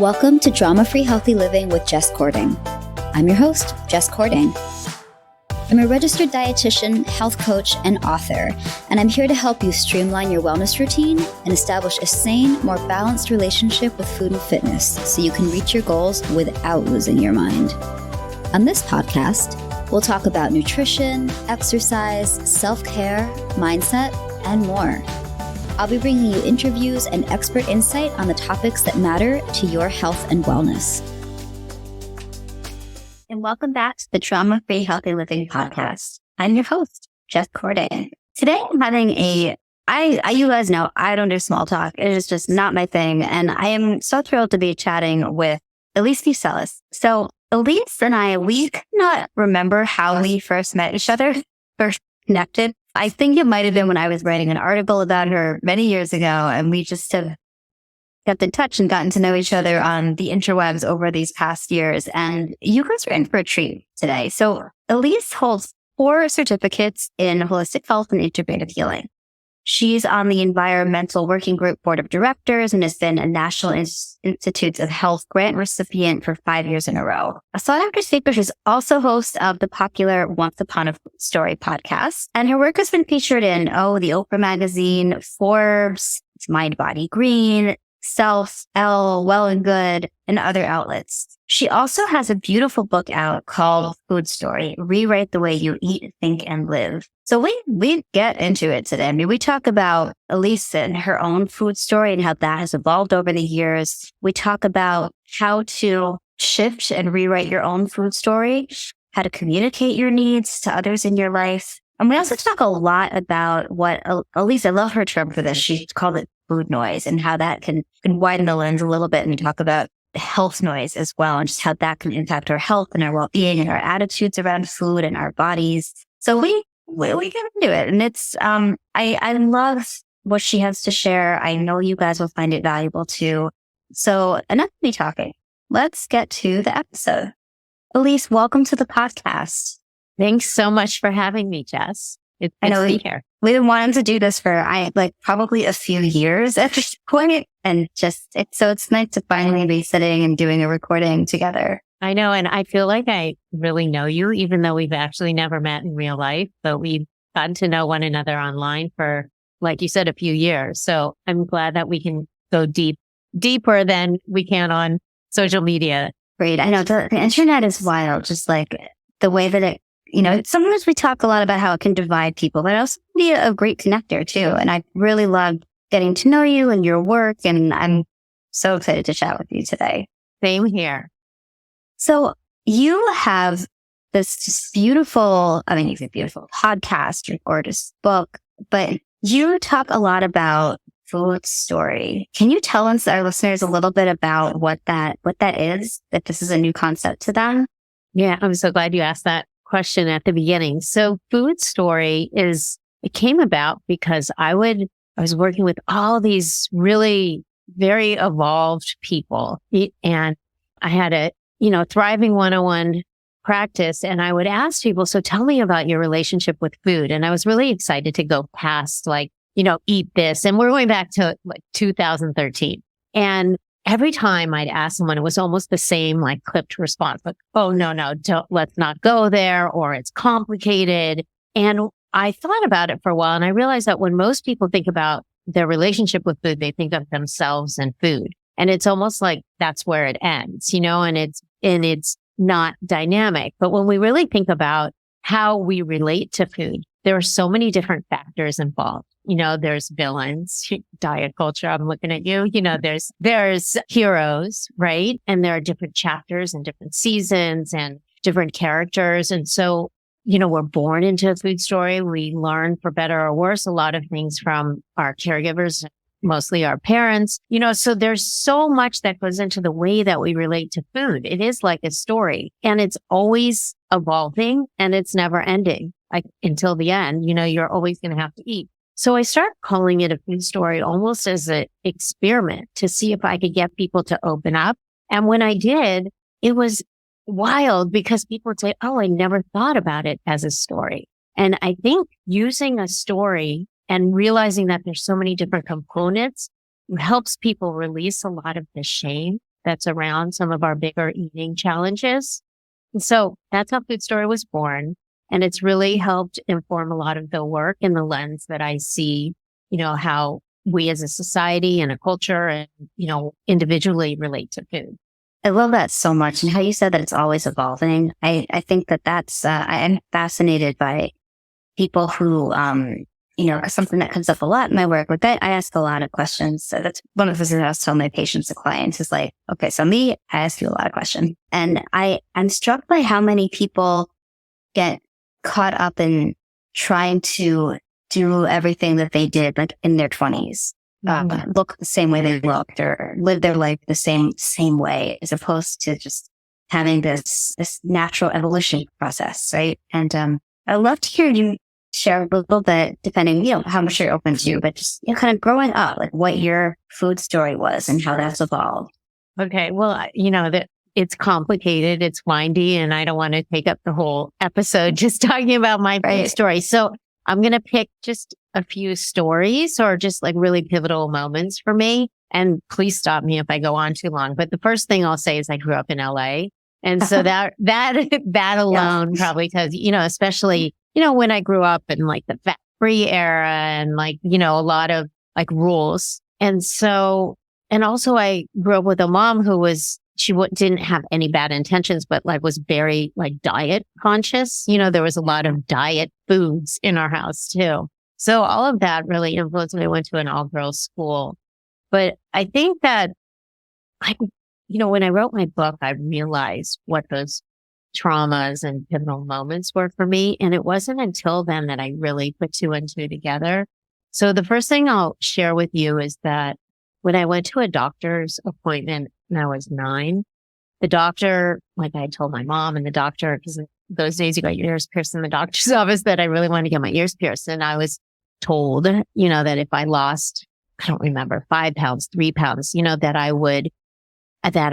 Welcome to Drama-Free Healthy Living with Jess Cording. I'm your host, Jess Cording. I'm a registered dietitian, health coach, and author, and I'm here to help you streamline your wellness routine and establish a sane, more balanced relationship with food and fitness so you can reach your goals without losing your mind. On this podcast, we'll talk about nutrition, exercise, self-care, mindset, and more. I'll be bringing you interviews and expert insight on the topics that matter to your health and wellness. And welcome back to the Drama-Free Healthy Living podcast. I'm your host, Jess Cording. Today I'm having you guys know, I don't do small talk. It is just not my thing. And I am so thrilled to be chatting with Elise Museles. So Elise and I, we could not remember how we first met each other, first connected. I think it might have been when I was writing an article about her many years ago, and we just have kept in touch and gotten to know each other on the interwebs over these past years. And you guys are in for a treat today. So Elise holds 4 certificates in holistic health and integrative healing. She's on the Environmental Working Group Board of Directors and has been a National Institutes of Health grant recipient for 5 years in a row. A sought-after speaker, she's also host of the popular Once Upon a Story podcast. And her work has been featured in, the Oprah magazine, Forbes, Mind Body Green, Self, Elle, Well and Good, and other outlets. She also has a beautiful book out called Food Story, Rewrite the Way You Eat, Think, and Live. So we get into it today. I mean, we talk about Elise and her own food story and how that has evolved over the years. We talk about how to shift and rewrite your own food story, how to communicate your needs to others in your life. And we also talk a lot about what Elise, I love her term for this. She called it food noise and how that can widen the lens a little bit. And we talk about health noise as well, and just how that can impact our health and our well-being and our attitudes around food and our bodies. So we get into it. And it's, I love what she has to share. I know you guys will find it valuable too. So enough of me talking. Let's get to the episode. Elise, welcome to the podcast. Thanks so much for having me, Jess. It's good to be here. We've been wanting to do this for probably a few years at this point, and it's nice to finally be sitting and doing a recording together. I know, and I feel like I really know you, even though we've actually never met in real life, but we've gotten to know one another online for, like you said, a few years. So I'm glad that we can go deeper than we can on social media. Great. I know the internet is wild, just like the way that it, sometimes we talk a lot about how it can divide people, but it also can be a great connector too. And I really love getting to know you and your work. And I'm so excited to chat with you today. Same here. So you have this beautiful podcast or just book, but you talk a lot about food story. Can you tell us, our listeners, a little bit about what that is, if this is a new concept to them? Yeah, I'm so glad you asked that question at the beginning. So food story it came about because I was working with all these really very evolved people, and I had a, thriving 101 practice, and I would ask people, so tell me about your relationship with food. And I was really excited to go past eat this. And we're going back to 2013. And every time I'd ask someone, it was almost the same clipped response. Like, oh, no, let's not go there, or it's complicated. And I thought about it for a while, and I realized that when most people think about their relationship with food, they think of themselves and food. And it's almost like that's where it ends, and it's not dynamic. But when we really think about how we relate to food, there are so many different factors involved. There's villains, diet culture. I'm looking at you. There's heroes, right? And there are different chapters and different seasons and different characters. And so, we're born into a food story. We learn, for better or worse, a lot of things from our caregivers, mostly our parents. So there's so much that goes into the way that we relate to food. It is like a story, and it's always evolving, and it's never ending. Until the end, you're always going to have to eat. So I started calling it a food story almost as an experiment to see if I could get people to open up. And when I did, it was wild because people would say, oh, I never thought about it as a story. And I think using a story and realizing that there's so many different components helps people release a lot of the shame that's around some of our bigger eating challenges. And so that's how Food Story was born. And it's really helped inform a lot of the work and the lens that I see, how we as a society and a culture and, individually relate to food. I love that so much. And how you said that it's always evolving. I think that's, I am fascinated by people who, 'cause something that comes up a lot in my work with that, I ask a lot of questions. So that's one of the things that I was telling my patients and clients is like, okay, so me, I ask you a lot of questions. And I'm struck by how many people get caught up in trying to do everything that they did like in their 20s, look the same way they looked or live their life the same way, as opposed to just having this natural evolution process, right? And I'd love to hear you share a little bit, depending, how much you're open to, but just kind of growing up, like what your food story was and how that's evolved. Okay. Well, that it's complicated, it's windy, and I don't want to take up the whole episode just talking about my food story. So I'm going to pick just a few stories or just like really pivotal moments for me. And please stop me if I go on too long. But the first thing I'll say is I grew up in LA. And so that alone probably tells you, especially, when I grew up in like the fat-free era and like, a lot of like rules. And so, and also I grew up with a mom who didn't have any bad intentions, but like was very like diet conscious. There was a lot of diet foods in our house too. So all of that really influenced me. I went to an all-girls school. But I think that when I wrote my book, I realized what those traumas and pivotal moments were for me. And it wasn't until then that I really put two and two together. So the first thing I'll share with you is that when I went to a doctor's appointment when I was 9, the doctor, like I told my mom and the doctor, because those days you got your ears pierced in the doctor's office, that I really wanted to get my ears pierced. And I was told, that if I lost, I don't remember, 5 pounds, 3 pounds, that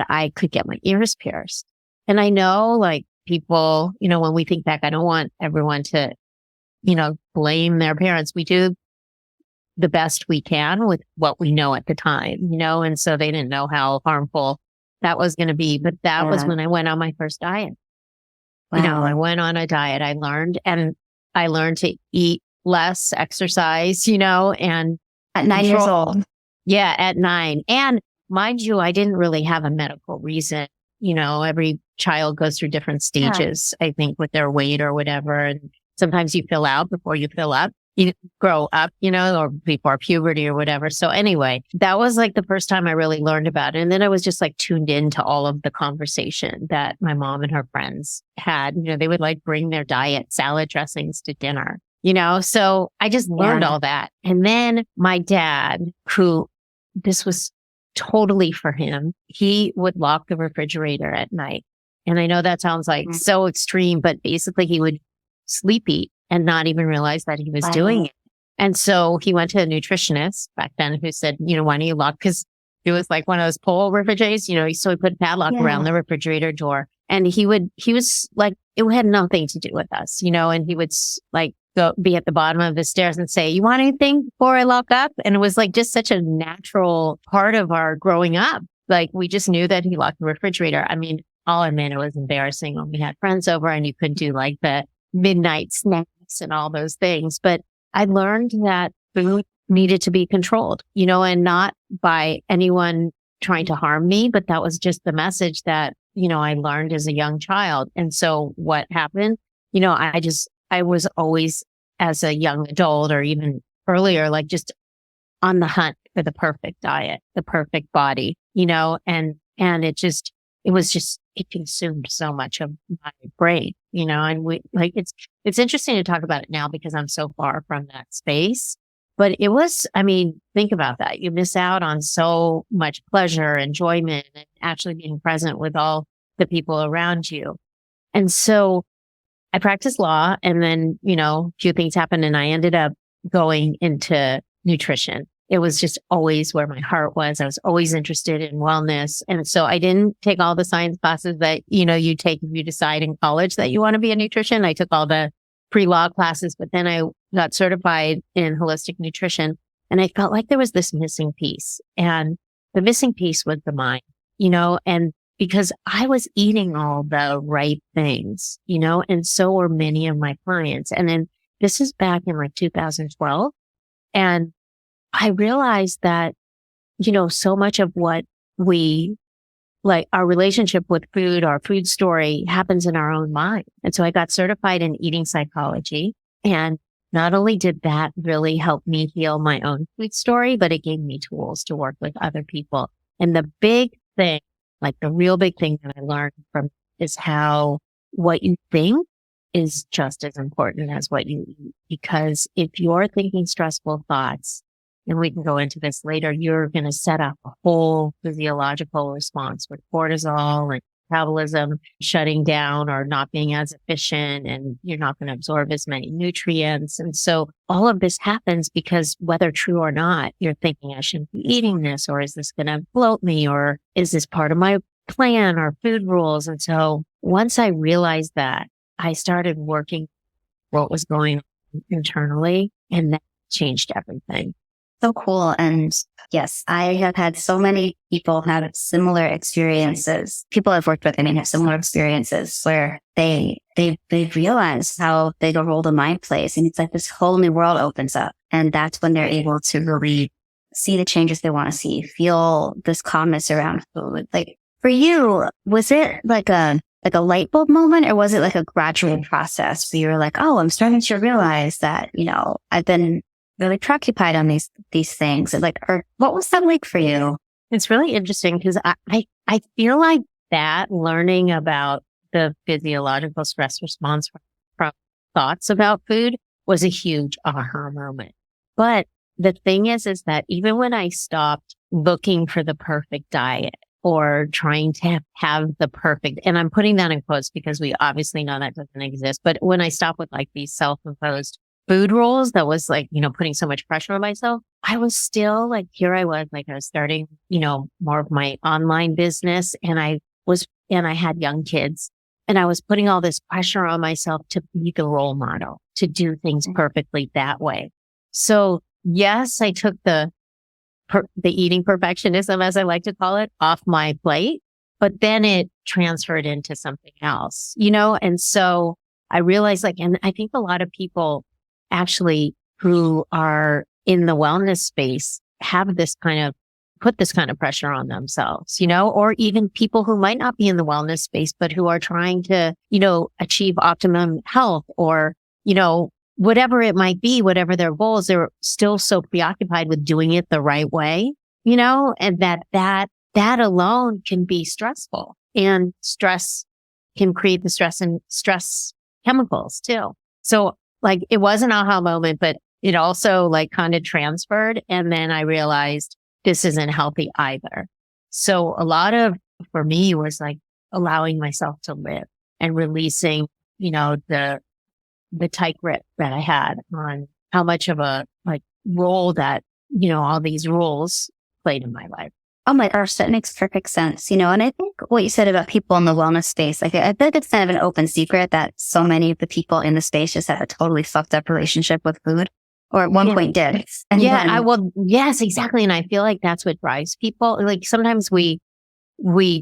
I could get my ears pierced. And I know like people, when we think back, I don't want everyone to, blame their parents. We do the best we can with what we know at the time, and so they didn't know how harmful that was going to be. But that was when I went on my first diet. Wow. I went on a diet. I learned to eat less, exercise, and at 9 years old. Yeah, at 9. And mind you, I didn't really have a medical reason. Every child goes through different stages, I think, with their weight or whatever. And sometimes you fill out before you fill up. You grow up, or before puberty or whatever. So anyway, that was like the first time I really learned about it. And then I was just like tuned into all of the conversation that my mom and her friends had. They would like bring their diet salad dressings to dinner, so I just learned all that. And then my dad, who this was totally for him, he would lock the refrigerator at night. And I know that sounds like so extreme, but basically he would sleep eat and not even realize that he was doing it. And so he went to a nutritionist back then who said, why don't you lock? Because it was like one of those pull refrigerators, so he put a padlock around the refrigerator door. And he was like, it had nothing to do with us, and he would like be at the bottom of the stairs and say, you want anything before I lock up? And it was like just such a natural part of our growing up. Like we just knew that he locked the refrigerator. I mean, I'll admit it was embarrassing when we had friends over and you could do like the midnight snacks and all those things. But I learned that food needed to be controlled, and not by anyone trying to harm me, but that was just the message that, I learned as a young child. And so what happened, I was always as a young adult or even earlier, like just on the hunt for the perfect diet, the perfect body, and it consumed so much of my brain, and it's interesting to talk about it now because I'm so far from that space. But it was, think about that. You miss out on so much pleasure, enjoyment, and actually being present with all the people around you. And so I practiced law and then, a few things happened and I ended up going into nutrition. It was just always where my heart was. I was always interested in wellness. And so I didn't take all the science classes that, you take if you decide in college that you want to be a nutrition. I took all the pre-law classes, but then I got certified in holistic nutrition and I felt like there was this missing piece. And the missing piece was the mind. and because I was eating all the right things, and so were many of my clients. And then this is back in like 2012. And I realized that, so much of what we like our relationship with food, our food story happens in our own mind. And so I got certified in eating psychology. And not only did that really help me heal my own food story, but it gave me tools to work with other people. And the big thing, like the real big thing that I learned from is how what you think is just as important as what you eat. Because if you're thinking stressful thoughts, and we can go into this later, you're going to set up a whole physiological response with cortisol and metabolism shutting down or not being as efficient, and you're not going to absorb as many nutrients. And so all of this happens because whether true or not, you're thinking I shouldn't be eating this, or is this going to bloat me, or is this part of my plan or food rules? And so once I realized that, I started working what was going on internally, and that changed everything. So cool. And yes, I have had so many people have similar experiences. People I've worked with, have similar experiences where they realize how big a role the mind plays. And it's like this whole new world opens up. And that's when they're able to really see the changes they want to see, feel this calmness around food. Like for you, was it like a light bulb moment, or was it like a gradual process where you were like, oh, I'm starting to realize that, I've been really preoccupied on these things? And or what was that like for you? It's really interesting because I feel like that learning about the physiological stress response from thoughts about food was a huge aha moment. But the thing is that even when I stopped looking for the perfect diet or trying to have the perfect, and I'm putting that in quotes because we obviously know that doesn't exist, but when I stopped with like these self-imposed food rules that was like, putting so much pressure on myself, I was still like, here I was starting, more of my online business, and I had young kids, and I was putting all this pressure on myself to be the role model, to do things perfectly that way. So yes, I took the eating perfectionism, as I like to call it, off my plate, but then it transferred into something else, and so I realized and I think a lot of people actually who are in the wellness space have put this kind of pressure on themselves, or even people who might not be in the wellness space, but who are trying to, achieve optimum health or, whatever it might be, whatever their goals, they're still so preoccupied with doing it the right way, and that alone can be stressful, and stress can create the stress chemicals too. So it was an aha moment, but it also kind of transferred. And then I realized this isn't healthy either. So a lot for me was allowing myself to live and releasing, the tight grip that I had on how much of a role that, all these rules played in my life. Oh my gosh, that makes perfect sense. And I think what you said about people in the wellness space, I think it's kind of an open secret that so many of the people in the space just have a totally fucked up relationship with food, or at one point did. And yes, exactly. And I feel like that's what drives people. Sometimes we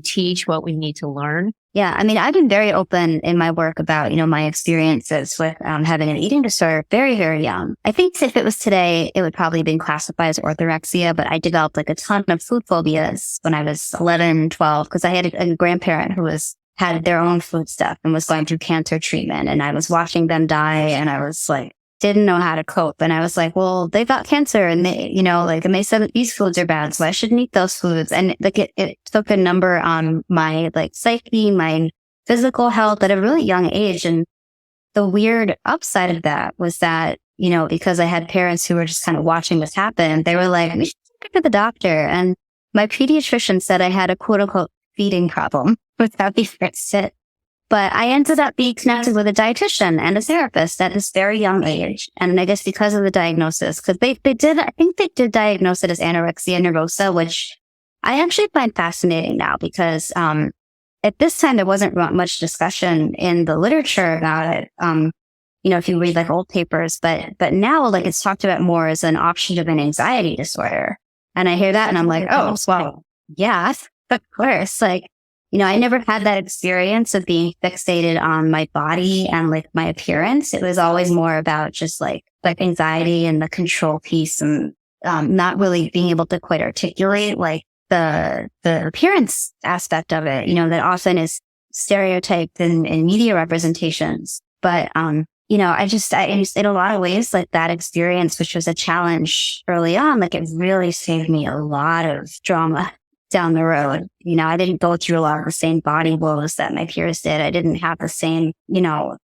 teach what we need to learn. Yeah. I've been very open in my work about, my experiences with having an eating disorder very, very young. I think if it was today, it would probably have been classified as orthorexia, but I developed a ton of food phobias when I was 11, 12, because I had a grandparent who had their own food stuff and was going through cancer treatment. And I was watching them die, and I was didn't know how to cope. And I was like, well, they've got cancer, and they, and they said that these foods are bad, so I shouldn't eat those foods. And it took a number on my psyche, my physical health at a really young age. And the weird upside of that was that, because I had parents who were just kind of watching this happen, they were like, we should go to the doctor. And my pediatrician said I had a quote unquote feeding problem without being fit. But I ended up being connected with a dietitian and a therapist at this very young age. And I guess because of the diagnosis, because I think they did diagnose it as anorexia nervosa, which I actually find fascinating now, because at this time there wasn't much discussion in the literature about it. If you read old papers, but now it's talked about more as an option of an anxiety disorder. And I hear that and I'm like, oh, well, yeah, Of course, like, I never had that experience of being fixated on my body and like my appearance. It was always more about just like anxiety and the control piece and not really being able to quite articulate like the appearance aspect of it, that often is stereotyped in media representations. But, I just in a lot of ways, like that experience, which was a challenge early on, like it really saved me a lot of drama down the road. I didn't go through a lot of the same body woes that my peers did. I didn't have the same,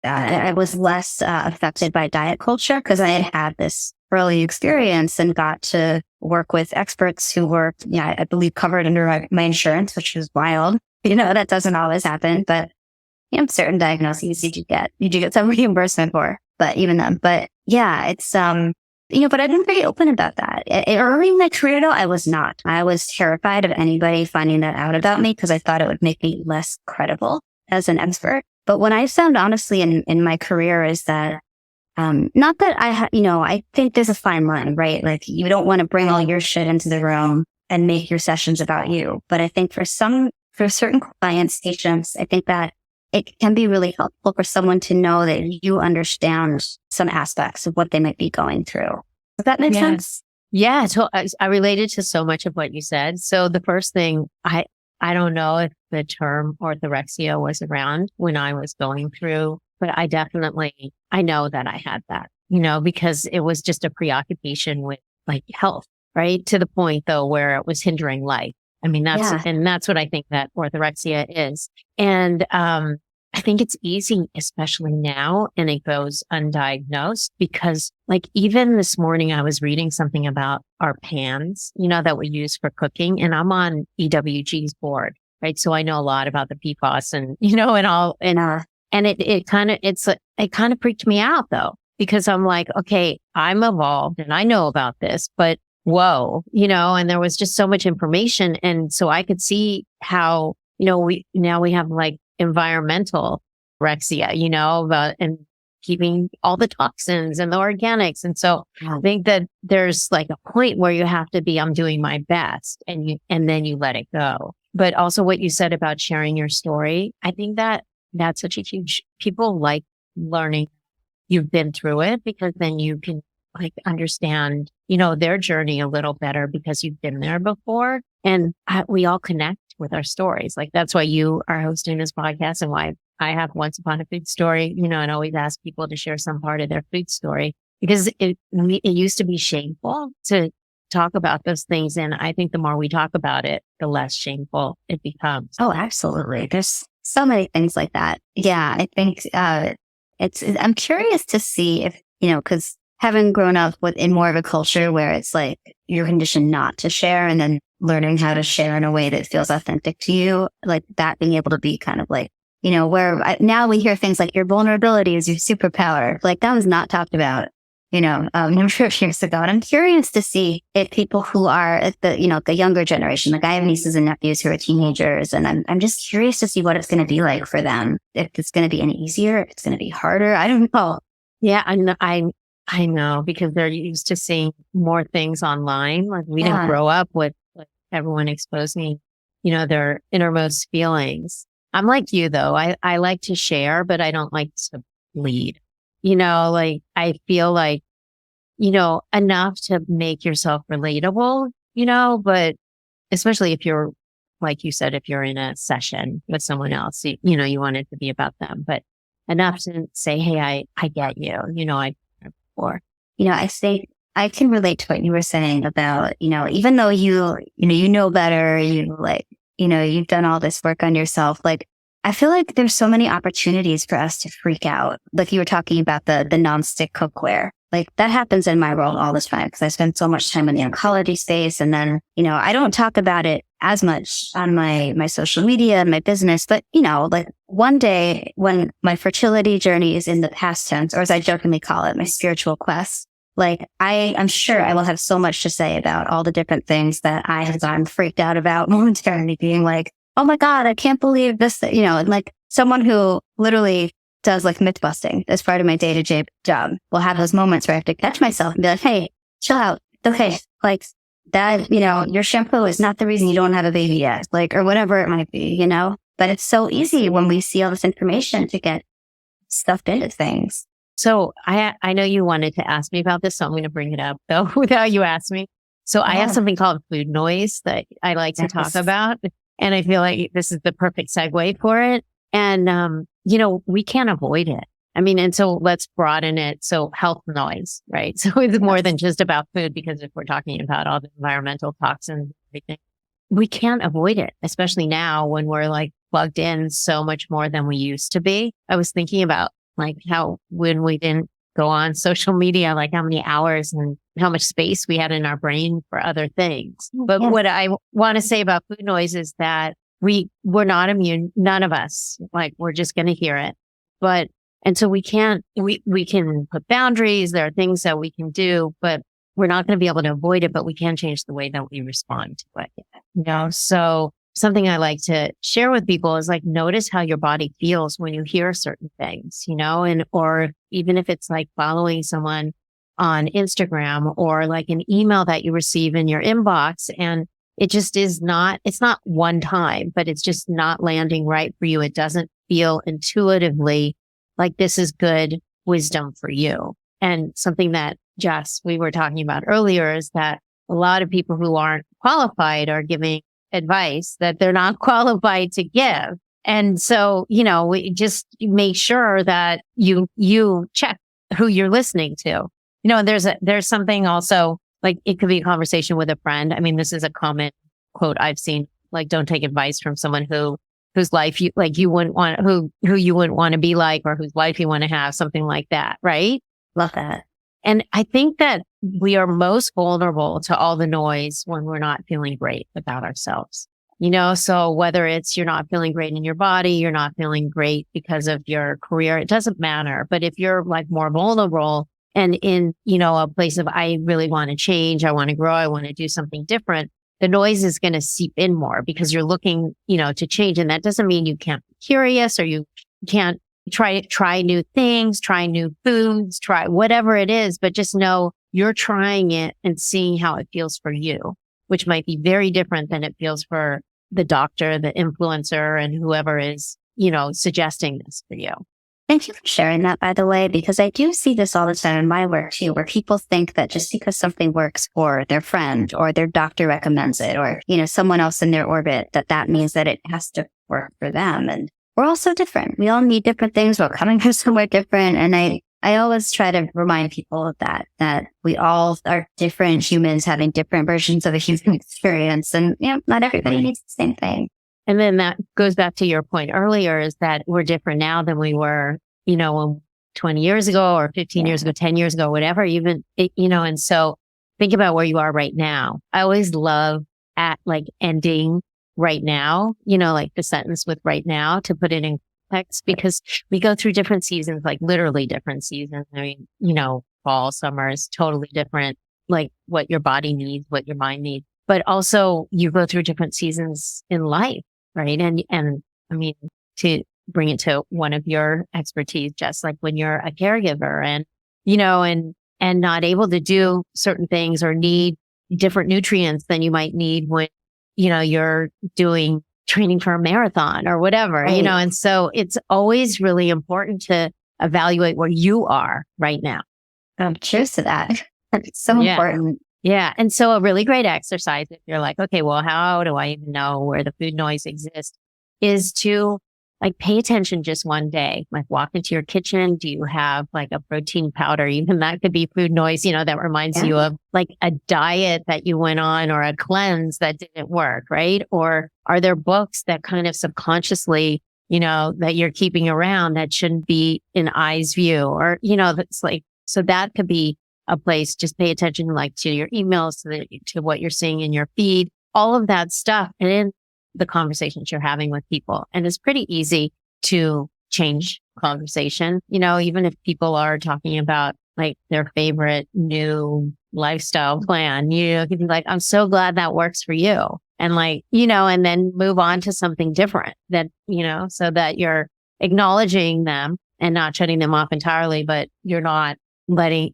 I was less affected by diet culture because I had this early experience and got to work with experts who were, I believe covered under my insurance, which was wild. That doesn't always happen, but certain diagnoses you do get some reimbursement for, but even then, but yeah, it's, but I've been very open about that. Early in my career, though, I was not. I was terrified of anybody finding that out about me because I thought it would make me less credible as an expert. But what I found, honestly, in my career is that, not that I think there's a fine line, right? Like you don't want to bring all your shit into the room and make your sessions about you. But I think for certain clients, patients, I think that it can be really helpful for someone to know that you understand some aspects of what they might be going through. Does that make sense? Yeah. So I related to so much of what you said. So the first thing, I don't know if the term orthorexia was around when I was going through, but I know that I had that, because it was just a preoccupation with like health, right? To the point though, where it was hindering life. I mean, that's what I think that orthorexia is. And, I think it's easy, especially now, and it goes undiagnosed because like even this morning, I was reading something about our pans, that we use for cooking, and I'm on EWG's board, right? So I know a lot about the PFAS and, and it kind of freaked me out though, because I'm like, okay, I'm evolved and I know about this, but whoa, and there was just so much information. And so I could see how, we have like environmental orexia, about and keeping all the toxins and the organics. And so I think that there's like a point where you have to be, I'm doing my best and then you let it go. But also what you said about sharing your story, I think that that's such a huge, people like learning you've been through it because then you can like understand, their journey a little better because you've been there before. And we all connect with our stories. Like that's why you are hosting this podcast and why I have Once Upon a Food Story, and always ask people to share some part of their food story because it used to be shameful to talk about those things. And I think the more we talk about it, the less shameful it becomes. Oh, absolutely. There's so many things like that. Yeah. I think, I'm curious to see if, cause having grown up in more of a culture where it's like you're conditioned not to share and then learning how to share in a way that feels authentic to you, like that being able to be kind of like, now we hear things like your vulnerability is your superpower. Like that was not talked about, a number of years ago. And I'm curious to see if people who are at the younger generation, like I have nieces and nephews who are teenagers, and I'm just curious to see what it's going to be like for them. If it's going to be any easier, if it's going to be harder. I don't know. Yeah. I know because they're used to seeing more things online. Like we didn't grow up with like everyone exposing, their innermost feelings. I'm like you though. I like to share, but I don't like to lead. Like I feel like, enough to make yourself relatable, but especially if you're, like you said, if you're in a session with someone else, you want it to be about them, but enough to say, hey, I get you, or, I think I can relate to what you were saying about, even though you know better, you've done all this work on yourself. Like, I feel like there's so many opportunities for us to freak out. Like you were talking about the nonstick cookware. Like that happens in my world all the time because I spend so much time in the oncology space. And then, I don't talk about it as much on my social media and my business, but like one day when my fertility journey is in the past tense, or as I jokingly call it, my spiritual quest, like I'm sure I will have so much to say about all the different things that I have gotten freaked out about momentarily, being like, oh my God, I can't believe this, and like someone who literally does like myth busting as part of my day-to-day job will have those moments where I have to catch myself and be like, hey, chill out. Okay. Like that, your shampoo is not the reason you don't have a baby yet, like, or whatever it might be, but it's so easy when we see all this information to get stuffed into things. So I know you wanted to ask me about this, so I'm going to bring it up though without you asking me. So I have something called food noise that I like to talk about. And I feel like this is the perfect segue for it. And, we can't avoid it. I mean, and so let's broaden it. So health noise, right? So it's more than just about food, because if we're talking about all the environmental toxins and everything, we can't avoid it, especially now when we're like plugged in so much more than we used to be. I was thinking about like how when we didn't go on social media, like how many hours and how much space we had in our brain for other things. But what I want to say about food noise is that we're not immune. None of us, like, we're just going to hear it. And so we can put boundaries. There are things that we can do, but we're not going to be able to avoid it, but we can change the way that we respond to it. So something I like to share with people is like, notice how your body feels when you hear certain things, or even if it's like following someone on Instagram or like an email that you receive in your inbox, and it just it's not one time, but it's just not landing right for you. It doesn't feel intuitively like this is good wisdom for you. And something that, Jess, we were talking about earlier is that a lot of people who aren't qualified are giving advice that they're not qualified to give. And so, we just make sure that you check who you're listening to. And there's something also, like, it could be a conversation with a friend. I mean, this is a common quote I've seen, like, don't take advice from someone whose life you wouldn't want, who you wouldn't want to be like, or whose life you want to have, something like that. Right? Love that. And I think that we are most vulnerable to all the noise when we're not feeling great about ourselves. So whether it's you're not feeling great in your body, you're not feeling great because of your career, it doesn't matter. But if you're like more vulnerable and in, a place of, I really want to change, I want to grow, I want to do something different, the noise is going to seep in more because you're looking, to change. And that doesn't mean you can't be curious or you can't try new things, try new foods, try whatever it is, but just know you're trying it and seeing how it feels for you, which might be very different than it feels for the doctor, the influencer, and whoever is, suggesting this for you. Thank you for sharing that, by the way, because I do see this all the time in my work too, where people think that just because something works for their friend or their doctor recommends it, or, someone else in their orbit, that means that it has to work for them. And we're all so different. We all need different things. We're coming from somewhere different. And I always try to remind people of that we all are different humans having different versions of a human experience. And, not everybody needs the same thing. And then that goes back to your point earlier, is that we're different now than we were, 20 years ago or 15 years ago, 10 years ago, whatever, and so think about where you are right now. I always love at like ending right now, like the sentence with right now, to put it in context, because we go through different seasons, like literally different seasons. I mean, fall, summer is totally different, like what your body needs, what your mind needs, but also you go through different seasons in life. Right. And I mean, to bring it to one of your expertise, just like when you're a caregiver and, and not able to do certain things or need different nutrients than you might need when, you're doing training for a marathon or whatever, right. And so it's always really important to evaluate where you are right now. Cheers to that. It's so important. Yeah. And so a really great exercise, if you're like, okay, well, how do I even know where the food noise exists, is to like pay attention just one day, like walk into your kitchen. Do you have like a protein powder? Even that could be food noise, that reminds you of like a diet that you went on or a cleanse that didn't work, right? Or are there books that kind of subconsciously, that you're keeping around that shouldn't be in eyes view, or, that's like, so that could be a place. Just pay attention, like to your emails, to what you're seeing in your feed, all of that stuff, and in the conversations you're having with people. And it's pretty easy to change conversation. Even if people are talking about like their favorite new lifestyle plan, you can be like, I'm so glad that works for you. And like, and then move on to something different that, so that you're acknowledging them and not shutting them off entirely, but you're not letting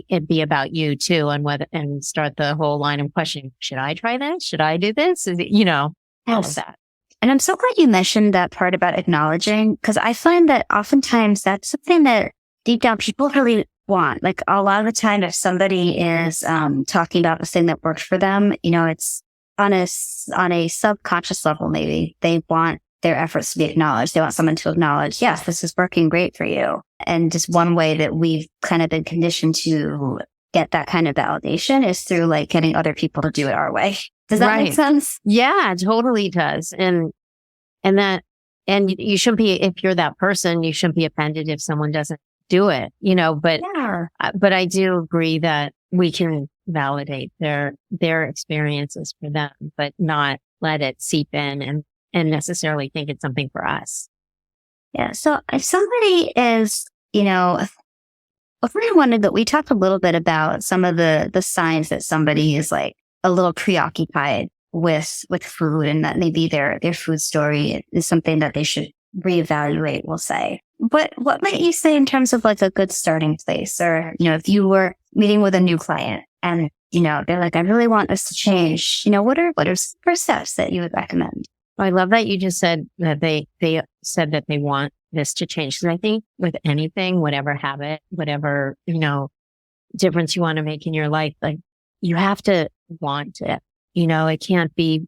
it be about you too, and start the whole line of questioning, should I try this? Should I do this? Is it, all of Yes. that. And I'm so glad you mentioned that part about acknowledging, because I find that oftentimes that's something that deep down people really want. Like a lot of the time, if somebody is talking about the thing that worked for them, it's on a subconscious level, maybe they want their efforts to be acknowledged. They want someone to acknowledge, yes, this is working great for you. And just one way that we've kind of been conditioned to get that kind of validation is through like getting other people to do it our way. Does that make sense? Yeah, it totally does. And you shouldn't be, if you're that person, you shouldn't be offended if someone doesn't do it, but, Yeah. but I do agree that we can validate their experiences for them, but not let it seep in and necessarily think it's something for us. Yeah. So if somebody is, if we wanted that, we talked a little bit about some of the signs that somebody is like a little preoccupied with food, and that maybe their food story is something that they should reevaluate, we'll say. What might you say in terms of like a good starting place? Or, if you were meeting with a new client and, they're like, I really want this to change, what are some first steps that you would recommend? I love that you just said that they said that they want this to change. Because I think with anything, whatever habit, whatever, difference you want to make in your life, like you have to want it. It can't be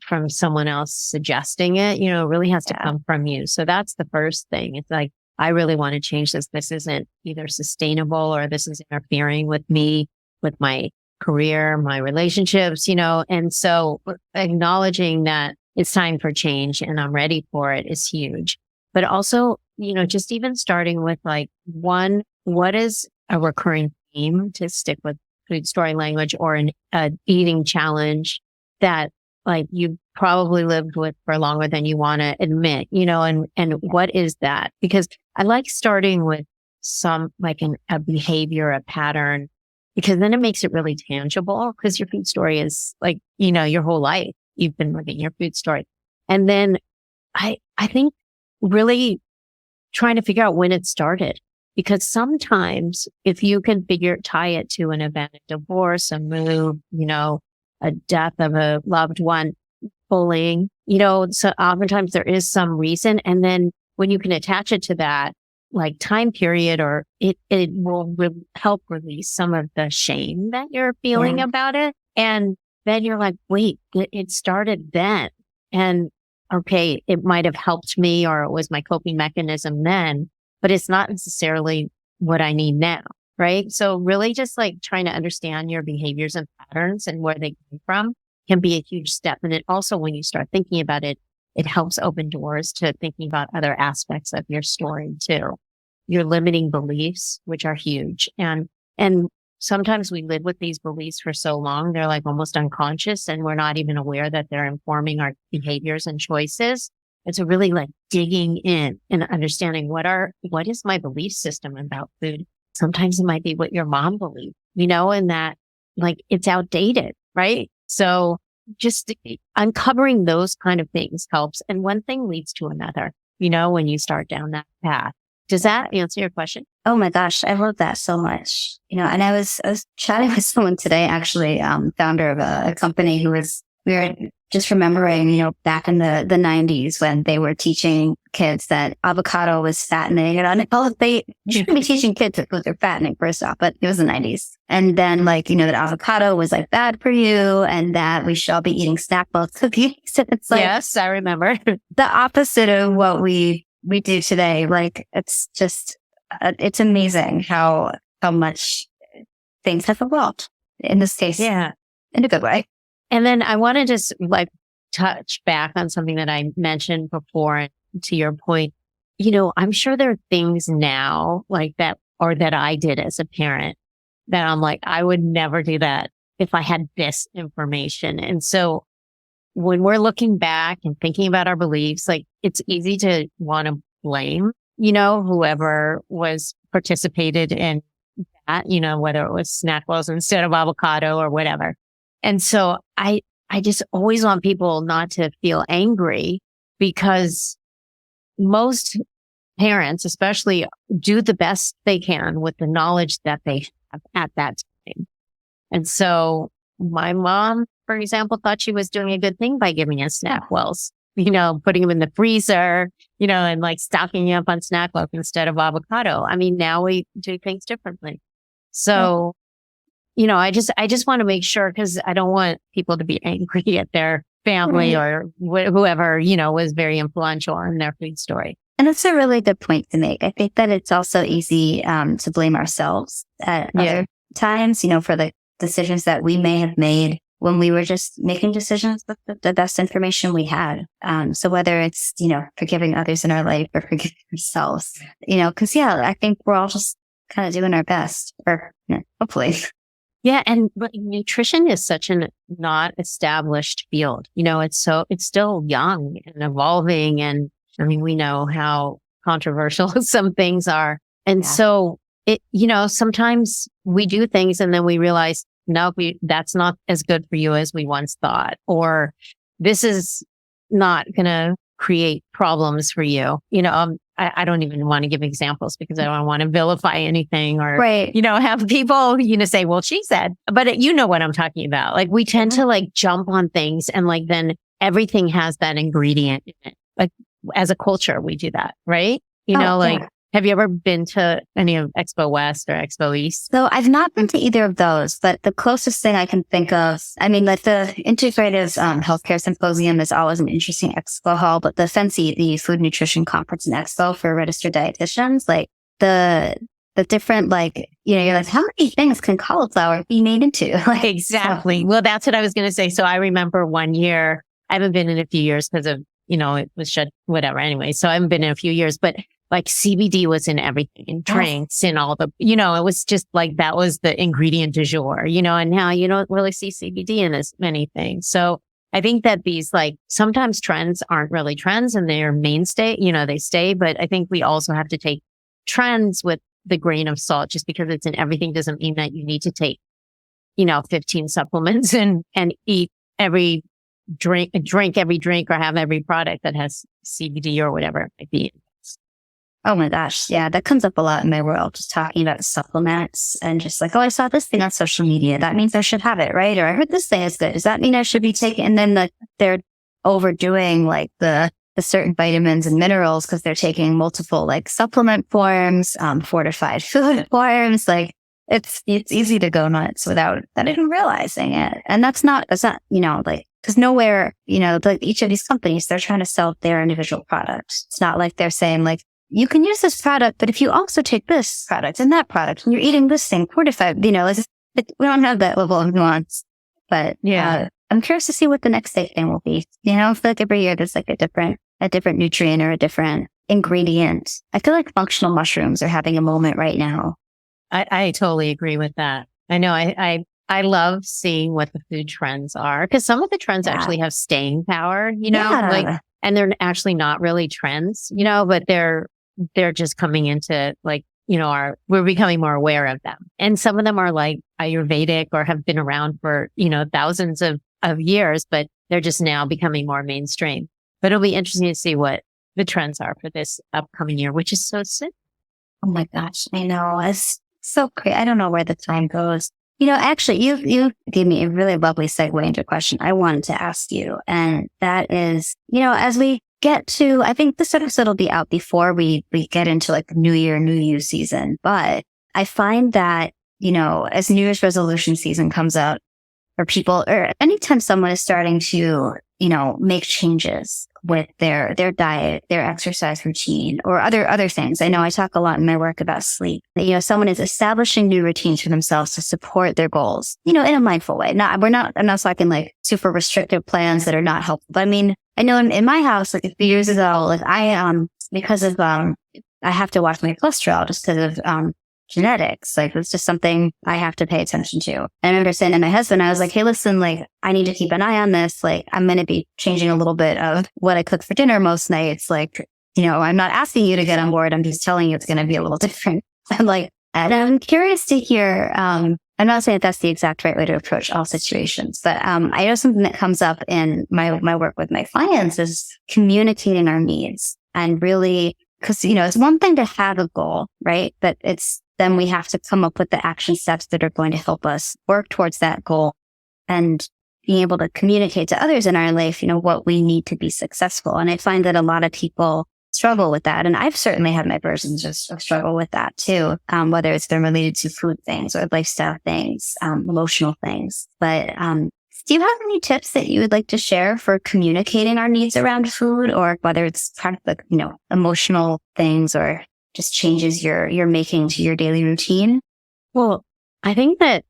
from someone else suggesting it. It really has to come from you. So that's the first thing. It's like, I really want to change this. This isn't either sustainable or this is interfering with me, with my career, my relationships, and so acknowledging that it's time for change and I'm ready for it is huge. But also, just even starting with like what is a recurring theme, to stick with food story language, or an eating challenge that like you probably lived with for longer than you want to admit, and what is that? Because I like starting with some like a behavior, a pattern, because then it makes it really tangible, because your food story is like, your whole life you've been living your food story. And then I think really trying to figure out when it started, because sometimes if you can tie it to an event, a divorce, a move, a death of a loved one, bullying, so oftentimes there is some reason. And then when you can attach it to that like time period, or it will help release some of the shame that you're feeling about it. And then you're like, wait, it started then. And okay, it might have helped me, or it was my coping mechanism then, but it's not necessarily what I need now. Right. So really just like trying to understand your behaviors and patterns and where they come from can be a huge step. And it also, when you start thinking about it, it helps open doors to thinking about other aspects of your story too. Your limiting beliefs, which are huge. And sometimes we live with these beliefs for so long, they're like almost unconscious, and we're not even aware that they're informing our behaviors and choices. And so really like digging in and understanding what is my belief system about food. Sometimes it might be what your mom believed, and that like it's outdated, right? So just uncovering those kind of things helps. And one thing leads to another, when you start down that path. Does that answer your question? Oh my gosh, I love that so much. And I was chatting with someone today, actually, founder of a company we were just remembering, back in the 90s when they were teaching kids that avocado was fattening. And they shouldn't be teaching kids that foods are fattening, first off, but it was the 90s. And then like, that avocado was like bad for you, and that we should all be eating snack bowls cookies. It's like, yes, I remember. the opposite of what we do today. Like, it's just, it's amazing how much things have evolved in this case. Yeah. In a good way. And then I want to just like touch back on something that I mentioned before. And to your point, I'm sure there are things now like that, or that I did as a parent, that I'm like, I would never do that if I had this information. And so when we're looking back and thinking about our beliefs, like it's easy to want to blame, whoever was participated in that, whether it was snack bowls instead of avocado or whatever. And so I just always want people not to feel angry, because most parents, especially, do the best they can with the knowledge that they have at that time. And so my mom, for example, thought she was doing a good thing by giving us snack wells, putting them in the freezer, and like stocking up on snack wells instead of avocado. I mean, now we do things differently. So, I just want to make sure, because I don't want people to be angry at their family or whoever, was very influential in their food story. And that's a really good point to make. I think that it's also easy to blame ourselves at other times, for the decisions that we may have made when we were just making decisions with the best information we had. So whether it's, forgiving others in our life or forgiving ourselves, because I think we're all just kind of doing our best, or hopefully. Yeah. And nutrition is such a not established field. It's still young and evolving. And I mean, we know how controversial some things are. And so sometimes we do things and then we realize, no, that's not as good for you as we once thought, or this is not going to create problems for you. I don't even want to give examples because I don't want to vilify anything or, have people, say, well, she said, but you know what I'm talking about. Like we tend to like jump on things and like, then everything has that ingredient in it. Like as a culture, we do that, right? Have you ever been to any of Expo West or Expo East? So I've not been to either of those, but the closest thing I can think of, I mean, like the Integrative Healthcare Symposium is always an interesting expo hall, but the Food Nutrition Conference and Expo for registered dietitians, like the different, like, you're like, how many things can cauliflower be made into? Like, exactly. Well, that's what I was going to say. So I remember one year, I haven't been in a few years because of, it was shut, whatever. Anyway, so I haven't been in a few years, but like CBD was in everything, in drinks, in all the, it was just like, that was the ingredient du jour, and now you don't really see CBD in as many things. So I think that these like, sometimes trends aren't really trends and they're mainstay, they stay, but I think we also have to take trends with the grain of salt. Just because it's in everything doesn't mean that you need to take, 15 supplements and eat every drink every drink or have every product that has CBD or whatever it might be. Oh my gosh. Yeah. That comes up a lot in my world, just talking about supplements and just like, oh, I saw this thing on social media. That means I should have it. Right. Or I heard this thing is good. Does that mean I should be taking, and then they're overdoing like the certain vitamins and minerals because they're taking multiple like supplement forms, fortified food forms. Like it's easy to go nuts without even realizing it. And that's not, like, because nowhere, like each of these companies, they're trying to sell their individual products. It's not like they're saying like, you can use this product, but if you also take this product and that product, and you're eating this thing fortified, we don't have that level of nuance. But I'm curious to see what the next big thing will be. I feel like every year there's like a different nutrient or a different ingredient. I feel like functional mushrooms are having a moment right now. I totally agree with that. I know I love seeing what the food trends are, because some of the trends actually have staying power, and they're actually not really trends, but they're just coming into like, we're becoming more aware of them. And some of them are like Ayurvedic or have been around for, thousands of years, but they're just now becoming more mainstream. But it'll be interesting to see what the trends are for this upcoming year, which is so soon. Oh my gosh. I know. It's so great. I don't know where the time goes. Actually, you gave me a really lovely segue into a question I wanted to ask you. And that is, as we get to, I think this episode will be out before we get into like the New Year, New You season. But I find that, as New Year's resolution season comes out, or people, or anytime someone is starting to, make changes with their diet, their exercise routine, or other things. I know I talk a lot in my work about sleep. Someone is establishing new routines for themselves to support their goals, in a mindful way. I'm not talking like super restrictive plans that are not helpful. But I mean, I know in my house, like a few years ago, like because of, I have to watch my cholesterol just because of, genetics. Like it's just something I have to pay attention to. And I remember saying to my husband, I was like, hey, listen, like I need to keep an eye on this. Like I'm going to be changing a little bit of what I cook for dinner most nights. Like, I'm not asking you to get on board. I'm just telling you it's going to be a little different. And I'm curious to hear, I'm not saying that that's the exact right way to approach all situations, but I know something that comes up in my work with my clients is communicating our needs and really because, it's one thing to have a goal, right? But then we have to come up with the action steps that are going to help us work towards that goal and being able to communicate to others in our life, what we need to be successful. And I find that a lot of people struggle with that. And I've certainly had my versions of struggle with that too, whether it's they're related to food things or lifestyle things, emotional things. But do you have any tips that you would like to share for communicating our needs around food, or whether it's kind of the, emotional things or just changes you're making to your daily routine? Well, I think that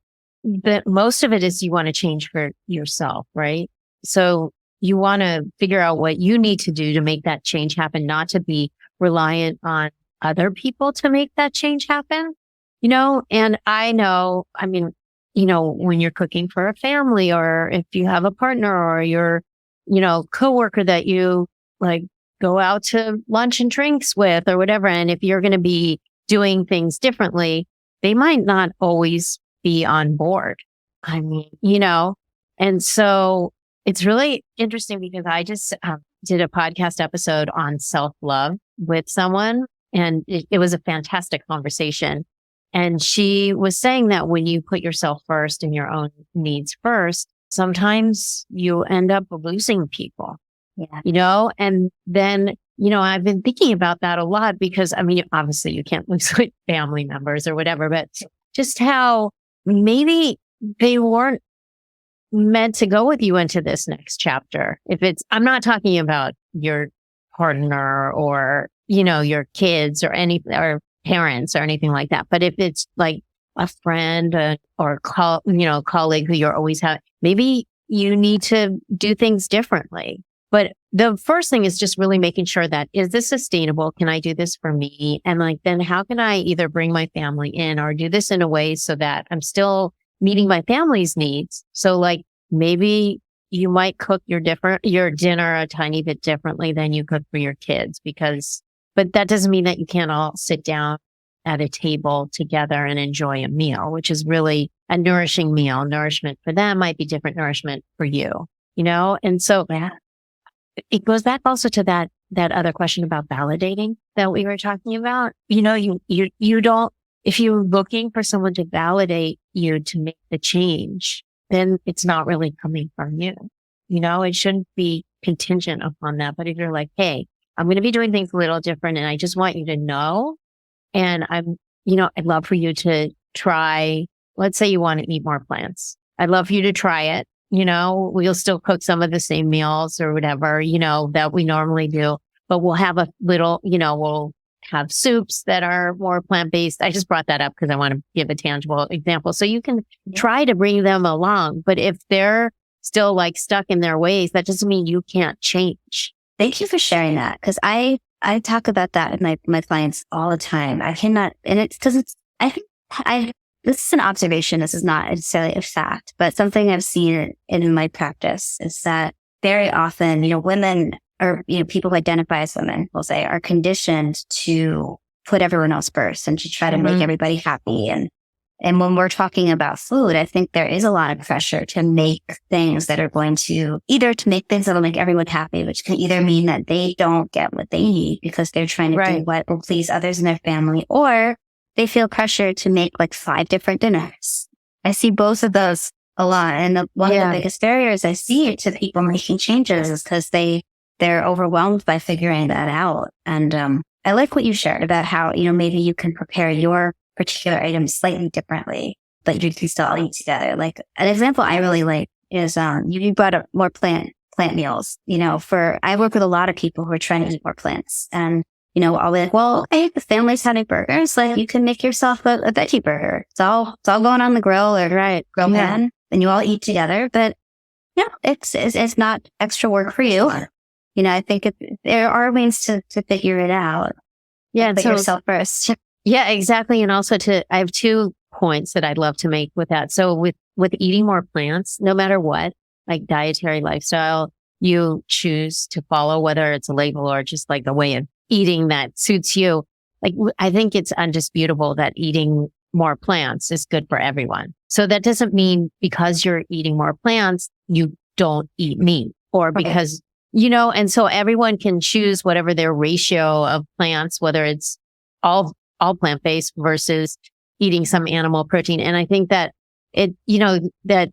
most of it is you want to change for yourself, right? So you want to figure out what you need to do to make that change happen, not to be reliant on other people to make that change happen, and I know, when you're cooking for a family, or if you have a partner or your, coworker that you like go out to lunch and drinks with or whatever. And if you're going to be doing things differently, they might not always be on board. And so it's really interesting because I just did a podcast episode on self-love with someone, and it was a fantastic conversation. And she was saying that when you put yourself first and your own needs first, sometimes you end up losing people, and then, I've been thinking about that a lot because, obviously you can't lose like family members or whatever, but just how maybe they weren't meant to go with you into this next chapter. I'm not talking about your partner or, your kids or parents or anything like that. But if it's like a friend or colleague who you're always having, maybe you need to do things differently. But the first thing is just really making sure that, is this sustainable? Can I do this for me? And then how can I either bring my family in or do this in a way so that I'm still meeting my family's needs? So maybe you might cook your dinner a tiny bit differently than you cook for your kids, but that doesn't mean that you can't all sit down at a table together and enjoy a meal, which is really a nourishing meal. Nourishment for them might be different nourishment for you, And so it goes back also to that other question about validating that we were talking about. You don't, if you're looking for someone to validate you to make the change, then it's not really coming from you. It shouldn't be contingent upon that. But if you're like, hey, I'm going to be doing things a little different and I just want you to know. And I'd love for you to try, let's say you want to eat more plants. I'd love for you to try it. We'll still cook some of the same meals or whatever, that we normally do, but we'll have a little, we'll have soups that are more plant-based. I just brought that up because I want to give a tangible example. So you can try to bring them along, but if they're still stuck in their ways, that doesn't mean you can't change. Thank you for sharing that, because I talk about that with my clients all the time. I cannot, and it doesn't, this is an observation. This is not necessarily a fact, but something I've seen in my practice is that very often, women or, people who identify as women, we'll say, are conditioned to put everyone else first and to try to make everybody happy. And when we're talking about food, I think there is a lot of pressure to make things that are going to make things that will make everyone happy, which can either mean that they don't get what they need because they're trying to do what will please others in their family, or they feel pressure to make 5 different dinners. I see both of those a lot. And one of the biggest barriers I see to people making changes is because they're overwhelmed by figuring that out. And I like what you shared about how, maybe you can prepare your particular items slightly differently, but you can still all eat together. Like an example I really like is you brought up more plant meals. I work with a lot of people who are trying to eat more plants. And I'll be like, well, hey, the family's having burgers. You can make yourself a veggie burger. It's all going on the grill or grill pan, and you all eat together. But it's not extra work for you. I think there are ways to figure it out. Yeah, put yourself first. Yeah, exactly. And also I have 2 points that I'd love to make with that. So with eating more plants, no matter what, dietary lifestyle you choose to follow, whether it's a label or just a way of eating that suits you. I think it's undisputable that eating more plants is good for everyone. So that doesn't mean because you're eating more plants, you don't eat meat, or because and so everyone can choose whatever their ratio of plants, whether it's all plant-based versus eating some animal protein. And I think that that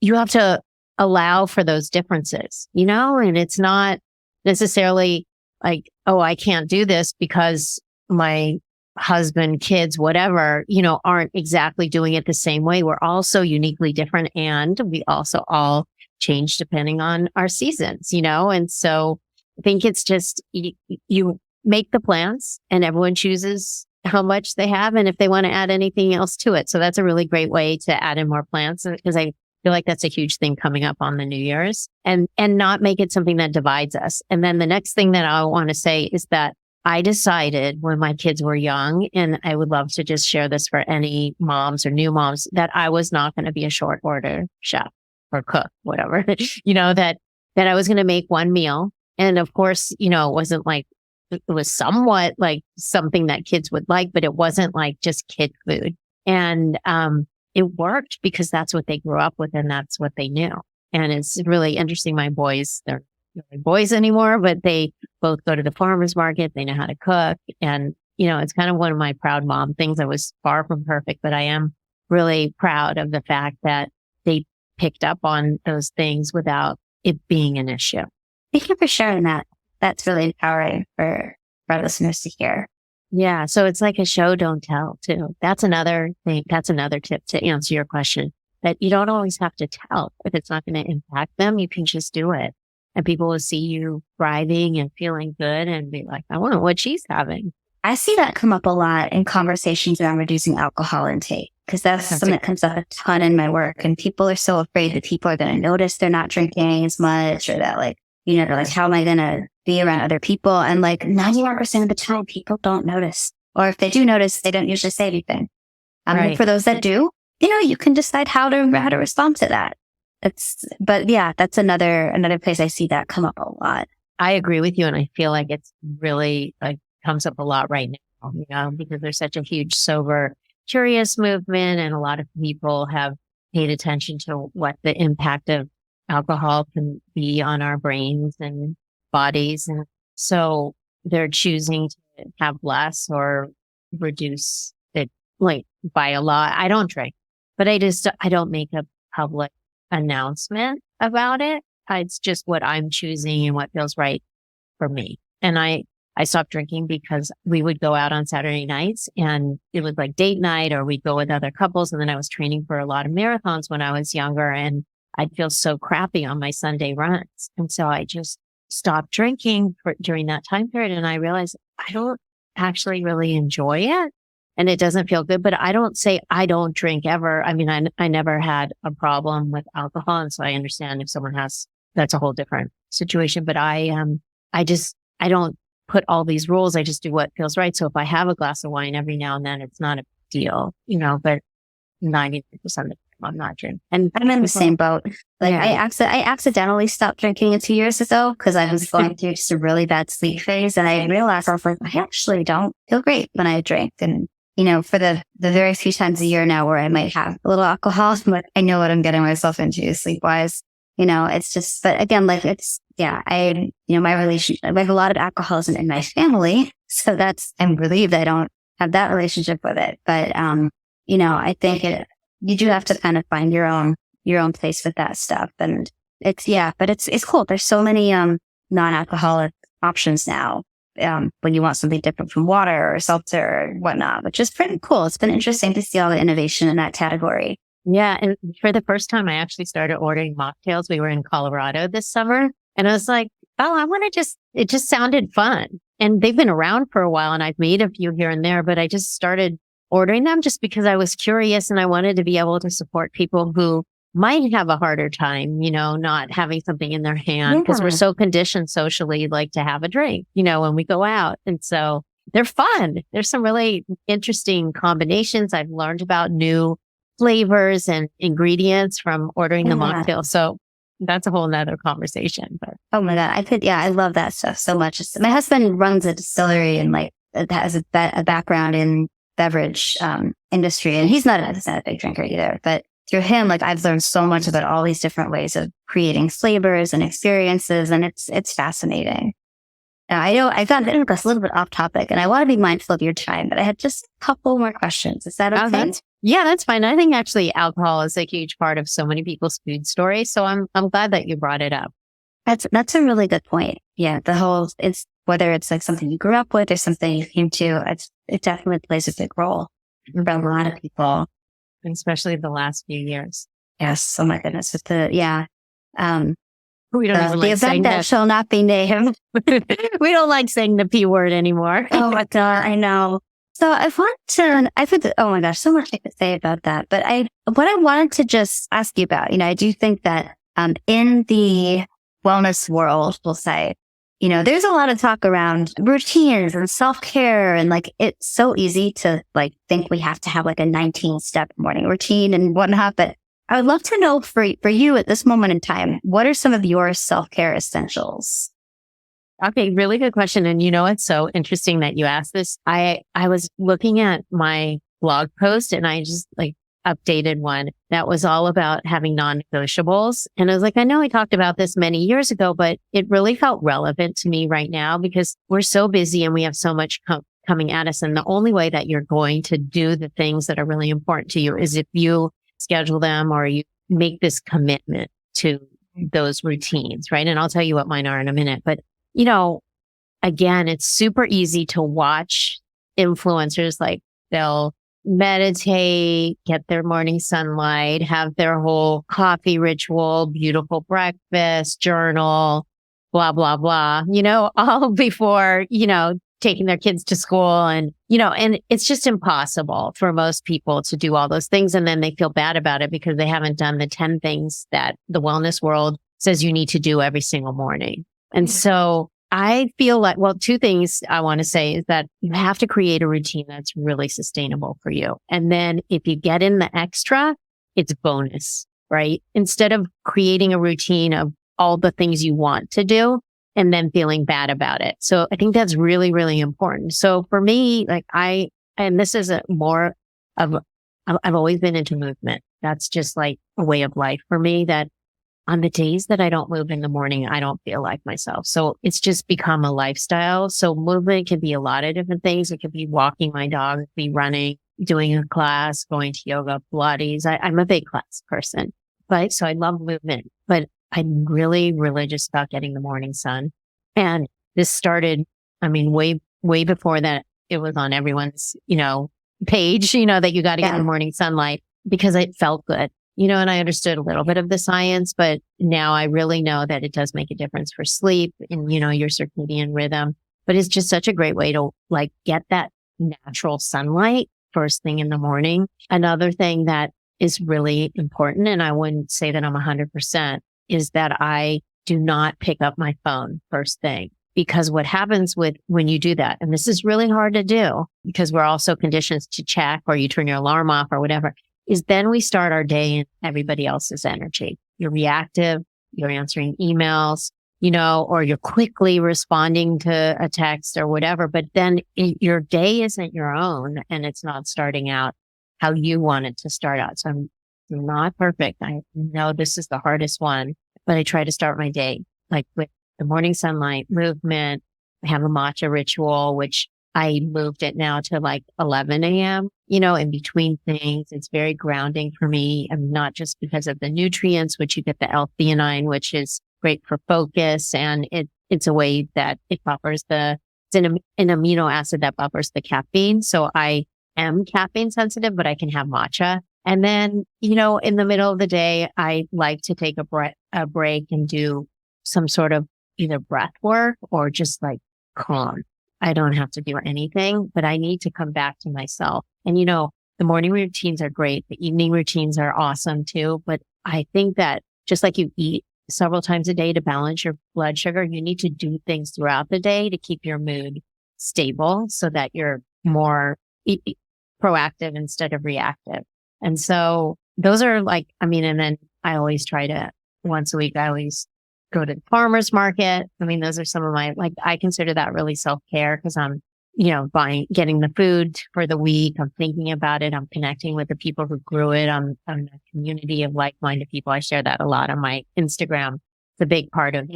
you have to allow for those differences, and it's not necessarily like, oh, I can't do this because my husband, kids, whatever, aren't exactly doing it the same way. We're all so uniquely different. And we also all change depending on our seasons, and so I think it's just, you make the plans and everyone chooses how much they have and if they want to add anything else to it. So that's a really great way to add in more plants, because I feel like that's a huge thing coming up on the New Year's, and not make it something that divides us. And then the next thing that I want to say is that I decided when my kids were young, and I would love to just share this for any moms or new moms, that I was not going to be a short order chef or cook, whatever, that I was going to make one meal. And of course, it wasn't like, it was somewhat like something that kids would like, but it wasn't like just kid food. And, it worked because that's what they grew up with and that's what they knew. And it's really interesting. My boys, they're not really boys anymore, but they both go to the farmer's market. They know how to cook. And, it's kind of one of my proud mom things. I was far from perfect, but I am really proud of the fact that they picked up on those things without it being an issue. Thank you for sharing that. That's really empowering for our listeners to hear. Yeah. So it's like a show, don't tell too. That's another thing. That's another tip to answer your question, that you don't always have to tell. If it's not going to impact them, you can just do it. And people will see you thriving and feeling good and be like, I want what she's having. I see that come up a lot in conversations around reducing alcohol intake, because that's something that comes up a ton in my work. And people are so afraid that people are going to notice they're not drinking as much, or that they're like, how am I going to be around other people? And 91% of the time, people don't notice. Or if they do notice, they don't usually say anything. Right. For those that do, you can decide how to respond to that. But that's another place I see that come up a lot. I agree with you. And I feel like it's really comes up a lot right now, because there's such a huge sober, curious movement. And a lot of people have paid attention to what the impact of alcohol can be on our brains and bodies. And so they're choosing to have less or reduce it by a lot. I don't drink, but I don't make a public announcement about it. It's just what I'm choosing and what feels right for me. And I stopped drinking because we would go out on Saturday nights and it was like date night, or we'd go with other couples. And then I was training for a lot of marathons when I was younger, and I'd feel so crappy on my Sunday runs. And so I just stopped drinking during that time period. And I realized I don't actually really enjoy it and it doesn't feel good, but I don't say I don't drink ever. I mean, I never had a problem with alcohol. And so I understand if someone has, that's a whole different situation, but I don't put all these rules. I just do what feels right. So if I have a glass of wine every now and then, it's not a big deal, but 90% of the time I'm not drinking. And I'm in the same boat. I accidentally stopped drinking 2 years ago because I was going through just a really bad sleep phase. And I realized I actually don't feel great when I drink. And, for the very few times a year now where I might have a little alcohol, but I know what I'm getting myself into sleep wise. It's just, but again, my relationship, I have a lot of alcoholism in my family. So I'm relieved I don't have that relationship with it. But, I think you do have to kind of find your own place with that stuff. And but it's cool. There's so many, non-alcoholic options now. When you want something different from water or seltzer or whatnot, which is pretty cool. It's been interesting to see all the innovation in that category. Yeah. And for the first time, I actually started ordering mocktails. We were in Colorado this summer and I was like, oh, it just sounded fun. And they've been around for a while and I've made a few here and there, but I just started ordering them just because I was curious and I wanted to be able to support people who might have a harder time, not having something in their hand because we're so conditioned socially, to have a drink, when we go out. And so they're fun. There's some really interesting combinations. I've learned about new flavors and ingredients from ordering the mocktail. So that's a whole nother conversation. But oh my God. I love that stuff so much. My husband runs a distillery and has a background in beverage industry, and he's not a big drinker either, but through him, like I've learned so much about all these different ways of creating flavors and experiences. And it's fascinating. Now, I know I got a little bit off topic and I want to be mindful of your time, but I had just a couple more questions. Is that okay? Yeah, that's fine. I think actually alcohol is a huge part of so many people's food stories. So I'm glad that you brought it up. That's a really good point. Yeah. It's whether it's like something you grew up with or something you came to, it definitely plays a big role for a lot of people. Especially the last few years. Yes. Oh my goodness. With the We don't even like event that shall not be named. We don't like saying the P word anymore. Oh my God, I know. So oh my gosh, so much I could say about that. But what I wanted to just ask you about, I do think that in the wellness world, we'll say, there's a lot of talk around routines and self-care, and like it's so easy to like think we have to have like a 19-step morning routine and whatnot. But I would love to know for you at this moment in time, what are some of your self-care essentials? Okay, really good question. And it's so interesting that you asked this. I was looking at my blog post and I just like updated one that was all about having non-negotiables. And I was like, I know I talked about this many years ago, but it really felt relevant to me right now because we're so busy and we have so much coming at us. And the only way that you're going to do the things that are really important to you is if you schedule them or you make this commitment to those routines, right? And I'll tell you what mine are in a minute. But, again, it's super easy to watch influencers like they'll meditate, get their morning sunlight, have their whole coffee ritual, beautiful breakfast, journal, blah, blah, blah, all before, taking their kids to school. And, and it's just impossible for most people to do all those things. And then they feel bad about it because they haven't done the 10 things that the wellness world says you need to do every single morning. And so I feel like, two things I want to say is that you have to create a routine that's really sustainable for you. And then if you get in the extra, it's bonus, right? Instead of creating a routine of all the things you want to do, and then feeling bad about it. So I think that's really, really important. So for me, like and this is I've always been into movement. That's just like a way of life for me that on the days that I don't move in the morning, I don't feel like myself. So it's just become a lifestyle. So movement can be a lot of different things. It could be walking my dog, it could be running, doing a class, going to yoga, Pilates. I'm a big class person, but so I love movement, but I'm really religious about getting the morning sun. And this started, way, way before that it was on everyone's, page, that you got to get the morning sunlight because it felt good, and I understood a little bit of the science, but now I really know that it does make a difference for sleep and, your circadian rhythm. But it's just such a great way to like get that natural sunlight first thing in the morning. Another thing that is really important, and I wouldn't say that I'm 100%, is that I do not pick up my phone first thing. Because what happens when you do that, and this is really hard to do because we're also conditioned to check or you turn your alarm off or whatever, is then we start our day in everybody else's energy. You're reactive, you're answering emails, or you're quickly responding to a text or whatever, but then your day isn't your own and it's not starting out how you want it to start out. So I'm not perfect. I know this is the hardest one, but I try to start my day like with the morning sunlight, movement. I have a matcha ritual, which I moved it now to like 11 a.m., in between things. It's very grounding for me. And not just because of the nutrients, which you get the L-theanine, which is great for focus. And it's a way that it buffers it's an amino acid that buffers the caffeine. So I am caffeine sensitive, but I can have matcha. And then, in the middle of the day, I like to take a break and do some sort of either breath work or just like calm. I don't have to do anything, but I need to come back to myself. And, the morning routines are great. The evening routines are awesome too. But I think that just like you eat several times a day to balance your blood sugar, you need to do things throughout the day to keep your mood stable so that you're more proactive instead of reactive. And so those are like, and then I always try to once a week, I always go to the farmer's market. Those are some of my, I consider that really self-care because I'm, getting the food for the week. I'm thinking about it. I'm connecting with the people who grew it. I'm a community of like-minded people. I share that a lot on my Instagram. It's a big part of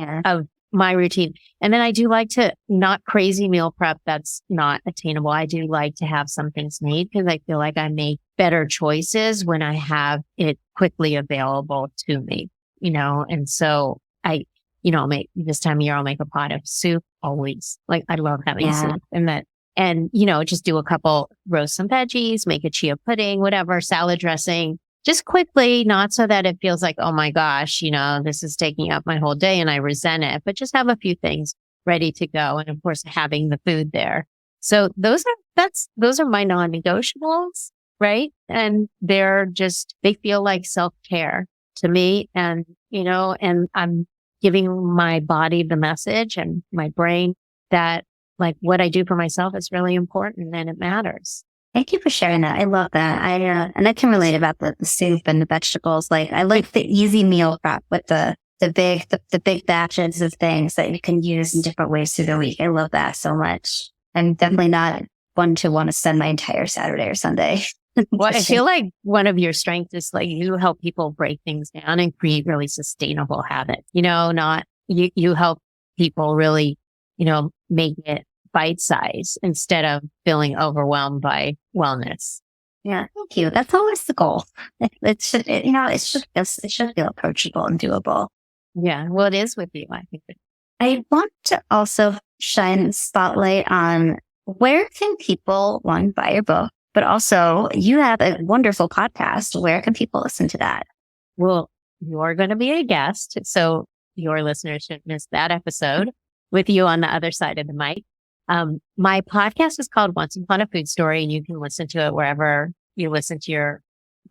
my routine. And then I do like to not crazy meal prep. That's not attainable. I do like to have some things made because I feel like I make better choices when I have it quickly available to me, and so I'll make this time of year, I'll make a pot of soup always. Like I love having soup and just do a couple, roast some veggies, make a chia pudding, whatever, salad dressing, just quickly, not so that it feels like, oh my gosh, this is taking up my whole day and I resent it, but just have a few things ready to go. And of course, having the food there. So those are my non-negotiables, right? And they feel like self-care to me. And, and I'm giving my body the message and my brain that like what I do for myself is really important and it matters. Thank you for sharing that. I love that. And I can relate about the soup and the vegetables. Like I like the easy meal prep with the big batches of things that you can use in different ways through the week. I love that so much. I'm definitely not one to want to spend my entire Saturday or Sunday. Well, I feel like one of your strengths is like you help people break things down and create really sustainable habits. Not you help people really, make it bite size instead of feeling overwhelmed by wellness. Yeah, thank you. That's always the goal. It should feel approachable and doable. Yeah, well, it is with you. I think. I want to also shine a spotlight on where can people, one, buy your book, but also you have a wonderful podcast. Where can people listen to that? Well, you're going to be a guest, so your listeners shouldn't miss that episode with you on the other side of the mic. My podcast is called Once Upon a Food Story, and you can listen to it wherever you listen to your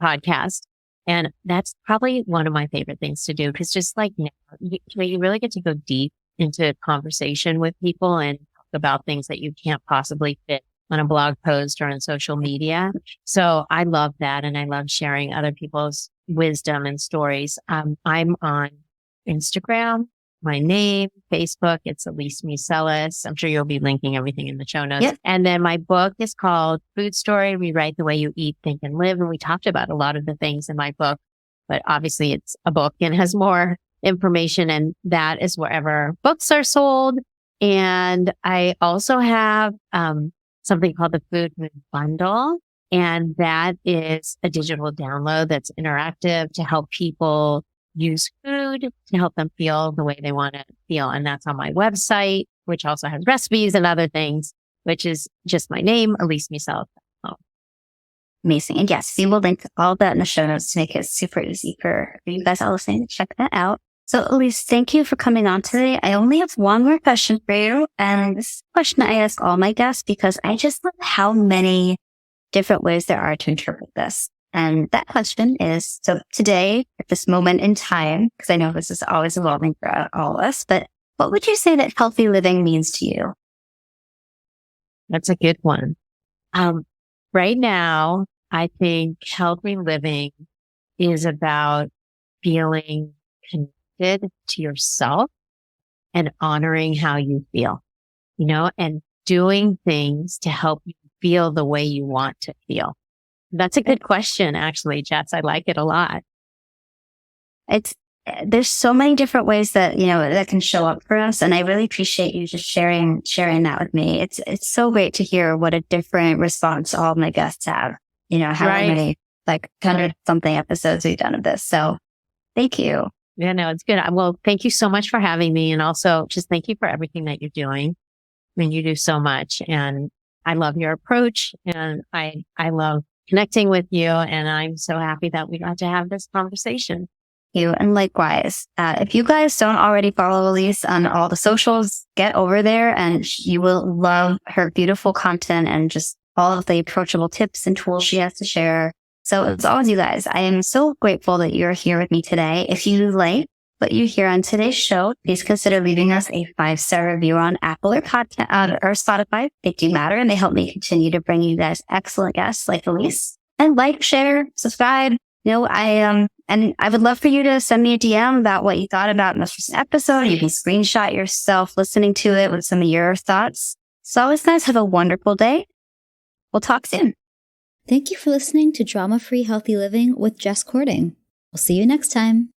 podcast. And that's probably one of my favorite things to do because just like you really get to go deep into conversation with people and talk about things that you can't possibly fit on a blog post or on social media. So I love that. And I love sharing other people's wisdom and stories. I'm on Instagram, my name, Facebook, it's Elise Museles. I'm sure you'll be linking everything in the show notes. Yep. And then my book is called Food Story, Rewrite the Way You Eat, Think, and Live. And we talked about a lot of the things in my book, but obviously it's a book and has more information, and that is wherever books are sold. And I also have something called the Food Mood Bundle. And that is a digital download that's interactive to help people use food to help them feel the way they want to feel. And that's on my website, which also has recipes and other things, which is just my name, Elise Museles. Amazing. And yes, we will link all of that in the show notes to make it super easy for you guys all listening to check that out. So Elise, thank you for coming on today. I only have one more question for you. And this is a question I ask all my guests because I just love how many different ways there are to interpret this. And that question is, so today, at this moment in time, because I know this is always evolving for all of us, but what would you say that healthy living means to you? That's a good one. Right now, I think healthy living is about feeling connected to yourself and honoring how you feel, and doing things to help you feel the way you want to feel. That's a good question, actually, Jess. I like it a lot. There's so many different ways that, that can show up for us. And I really appreciate you just sharing that with me. It's so great to hear what a different response all my guests have, how many, like 100 something episodes we've done of this. So thank you. Yeah, no, it's good. Well, thank you so much for having me. And also just thank you for everything that you're doing. I mean, you do so much and I love your approach and I love connecting with you. And I'm so happy that we got to have this conversation. You and likewise. If you guys don't already follow Elise on all the socials, get over there and you will love her beautiful content and just all of the approachable tips and tools she has to share. So as always, you guys, I am so grateful that you're here with me today. If you like what you hear on today's show, please consider leaving us a 5-star review on Apple or Spotify. They do matter and they help me continue to bring you guys excellent guests like Elise. And like, share, subscribe. And I would love for you to send me a DM about what you thought about this episode. You can screenshot yourself listening to it with some of your thoughts. So always guys, have a wonderful day. We'll talk soon. Thank you for listening to Drama Free Healthy Living with Jess Cording. We'll see you next time.